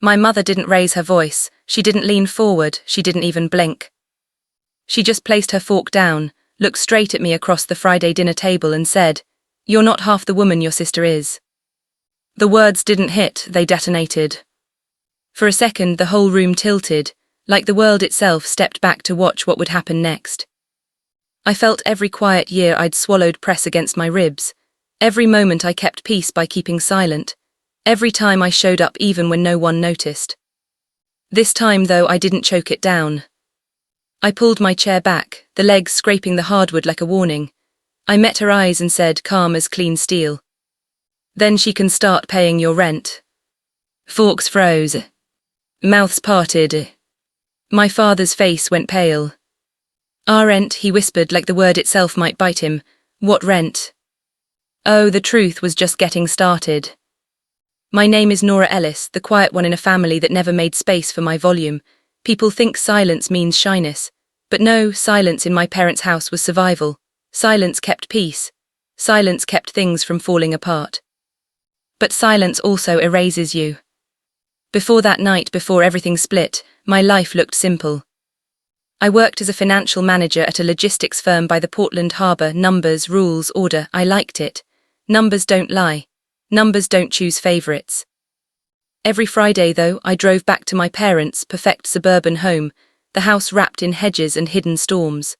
My mother didn't raise her voice, she didn't lean forward, she didn't even blink. She just placed her fork down, looked straight at me across the Friday dinner table and said, "You're not half the woman your sister is." The words didn't hit, they detonated. For a second the whole room tilted, like the world itself stepped back to watch what would happen next. I felt every quiet year I'd swallowed press against my ribs, every moment I kept peace by keeping silent, every time I showed up even when no one noticed. This time, though, I didn't choke it down. I pulled my chair back, the legs scraping the hardwood like a warning. I met her eyes and said, calm as clean steel, "Then she can start paying your rent." Forks froze. Mouths parted. My father's face went pale. "Our rent," he whispered like the word itself might bite him. "What rent?" Oh, the truth was just getting started. My name is Nora Ellis, the quiet one in a family that never made space for my volume. People think silence means shyness. But no, silence in my parents' house was survival. Silence kept peace. Silence kept things from falling apart. But silence also erases you. Before that night, before everything split, my life looked simple. I worked as a financial manager at a logistics firm by the Portland Harbor. Numbers, rules, order. I liked it. Numbers don't lie. Numbers don't choose favorites. Every Friday, though, I drove back to my parents' perfect suburban home, the house wrapped in hedges and hidden storms.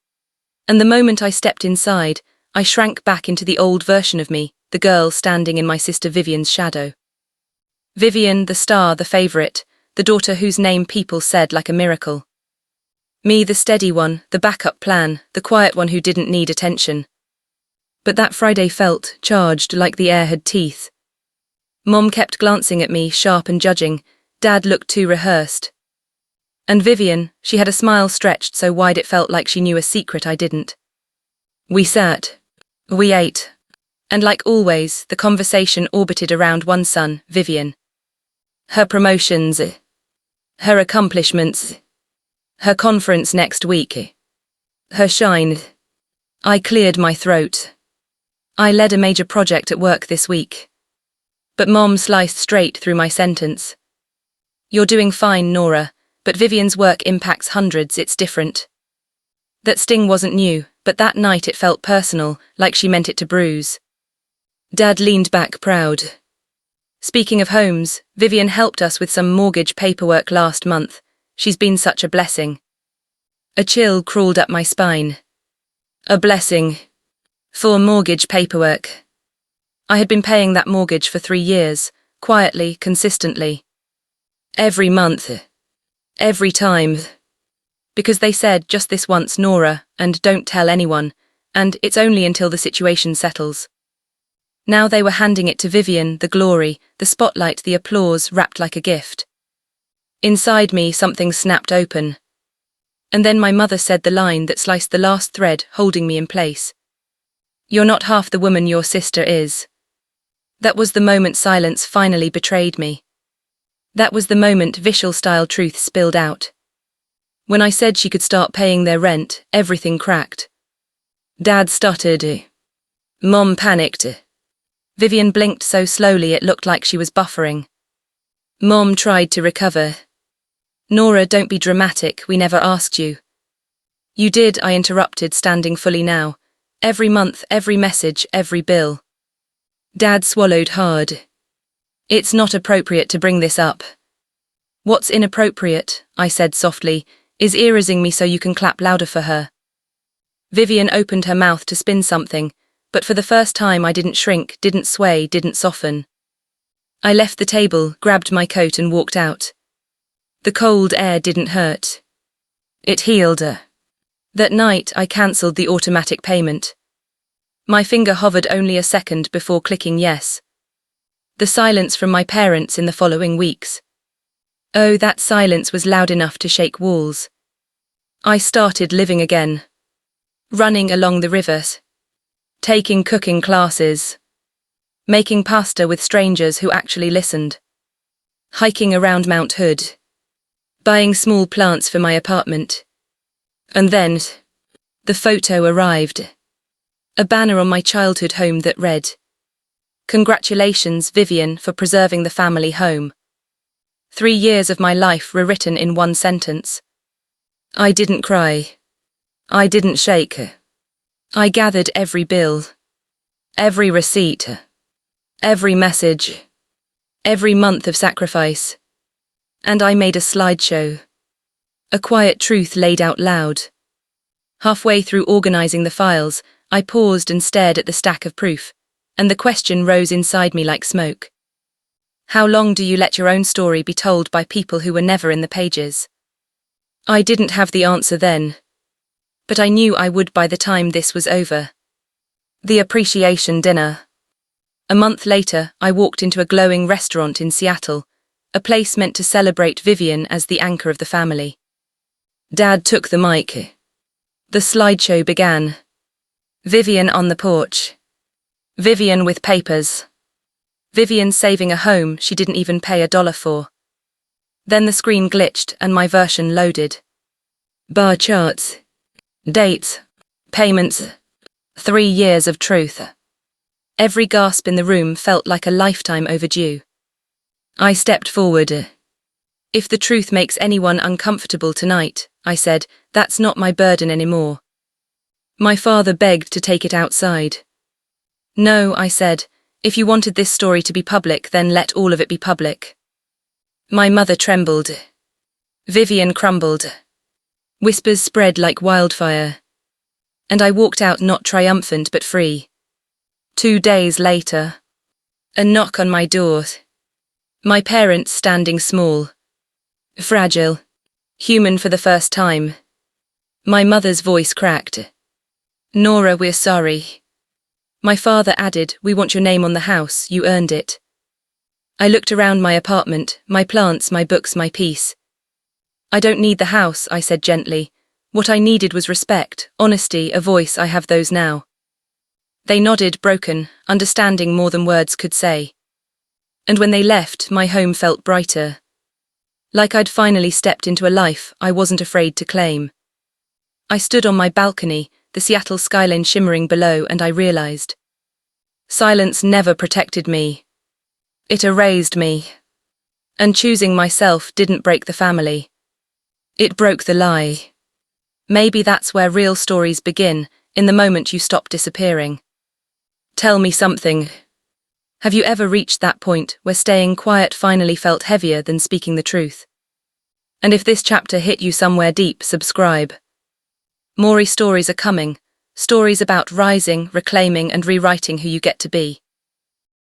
And the moment I stepped inside, I shrank back into the old version of me, the girl standing in my sister Vivian's shadow. Vivian, the star, the favorite, the daughter whose name people said like a miracle. Me, the steady one, the backup plan, the quiet one who didn't need attention. But that Friday felt charged, like the air had teeth. Mom kept glancing at me, sharp and judging. Dad looked too rehearsed. And Vivian, she had a smile stretched so wide it felt like she knew a secret I didn't. We sat. We ate. And like always, the conversation orbited around one son, Vivian. Her promotions. Her accomplishments. Her conference next week. Her shine. I cleared my throat. I led a major project at work this week. But Mom sliced straight through my sentence. You're doing fine, Nora, but Vivian's work impacts hundreds, it's different. That sting wasn't new, but that night it felt personal, like she meant it to bruise. Dad leaned back proud. Speaking of homes, Vivian helped us with some mortgage paperwork last month. She's been such a blessing. A chill crawled up my spine. A blessing. For mortgage paperwork. I had been paying that mortgage for 3 years, quietly, consistently. Every month. Every time. Because they said, just this once, Nora, and don't tell anyone, and it's only until the situation settles. Now they were handing it to Vivian, the glory, the spotlight, the applause wrapped like a gift. Inside me, something snapped open. And then my mother said the line that sliced the last thread, holding me in place. You're not half the woman your sister is. That was the moment silence finally betrayed me. That was the moment Vishal-style truth spilled out. When I said she could start paying their rent, everything cracked. Dad stuttered. Mom panicked. Vivian blinked so slowly it looked like she was buffering. Mom tried to recover. Nora, don't be dramatic, we never asked you. You did, I interrupted, standing fully now. Every month, every message, every bill. Dad swallowed hard. It's not appropriate to bring this up. What's inappropriate, I said softly, is ear-raising me so you can clap louder for her. Vivian opened her mouth to spin something, but for the first time I didn't shrink, didn't sway, didn't soften. I left the table, grabbed my coat and walked out. The cold air didn't hurt. It healed her. That night I cancelled the automatic payment. My finger hovered only a second before clicking yes. The silence from my parents in the following weeks. Oh, that silence was loud enough to shake walls. I started living again. Running along the rivers. Taking cooking classes. Making pasta with strangers who actually listened. Hiking around Mount Hood. Buying small plants for my apartment. And then, the photo arrived. A banner on my childhood home that read, "Congratulations, Vivian, for preserving the family home." 3 years of my life rewritten in one sentence. I didn't cry. I didn't shake. I gathered every bill, every receipt, every message, every month of sacrifice. And I made a slideshow. A quiet truth laid out loud. Halfway through organizing the files, I paused and stared at the stack of proof, and the question rose inside me like smoke. How long do you let your own story be told by people who were never in the pages? I didn't have the answer then, but I knew I would by the time this was over. The appreciation dinner. A month later, I walked into a glowing restaurant in Seattle, a place meant to celebrate Vivian as the anchor of the family. Dad took the mic. The slideshow began. Vivian on the porch. Vivian with papers. Vivian saving a home she didn't even pay $1 for. Then the screen glitched and my version loaded. Bar charts. Dates. Payments. 3 years of truth. Every gasp in the room felt like a lifetime overdue. I stepped forward. If the truth makes anyone uncomfortable tonight, I said, that's not my burden anymore. My father begged to take it outside. No, I said, if you wanted this story to be public, then let all of it be public. My mother trembled. Vivian crumbled. Whispers spread like wildfire. And I walked out not triumphant but free. 2 days later, a knock on my door. My parents standing small. Fragile. Human for the first time. My mother's voice cracked. Nora, we're sorry. My father added, we want your name on the house, you earned it. I looked around my apartment, my plants, my books, my peace. I don't need the house, I said gently. What I needed was respect, honesty, a voice. I have those now. They nodded, broken, understanding more than words could say. And when they left, my home felt brighter. Like I'd finally stepped into a life I wasn't afraid to claim. I stood on my balcony, the Seattle skyline shimmering below, and I realized. Silence never protected me. It erased me. And choosing myself didn't break the family. It broke the lie. Maybe that's where real stories begin, in the moment you stop disappearing. Tell me something. Have you ever reached that point where staying quiet finally felt heavier than speaking the truth? And if this chapter hit you somewhere deep, subscribe. More stories are coming, stories about rising, reclaiming, and rewriting who you get to be.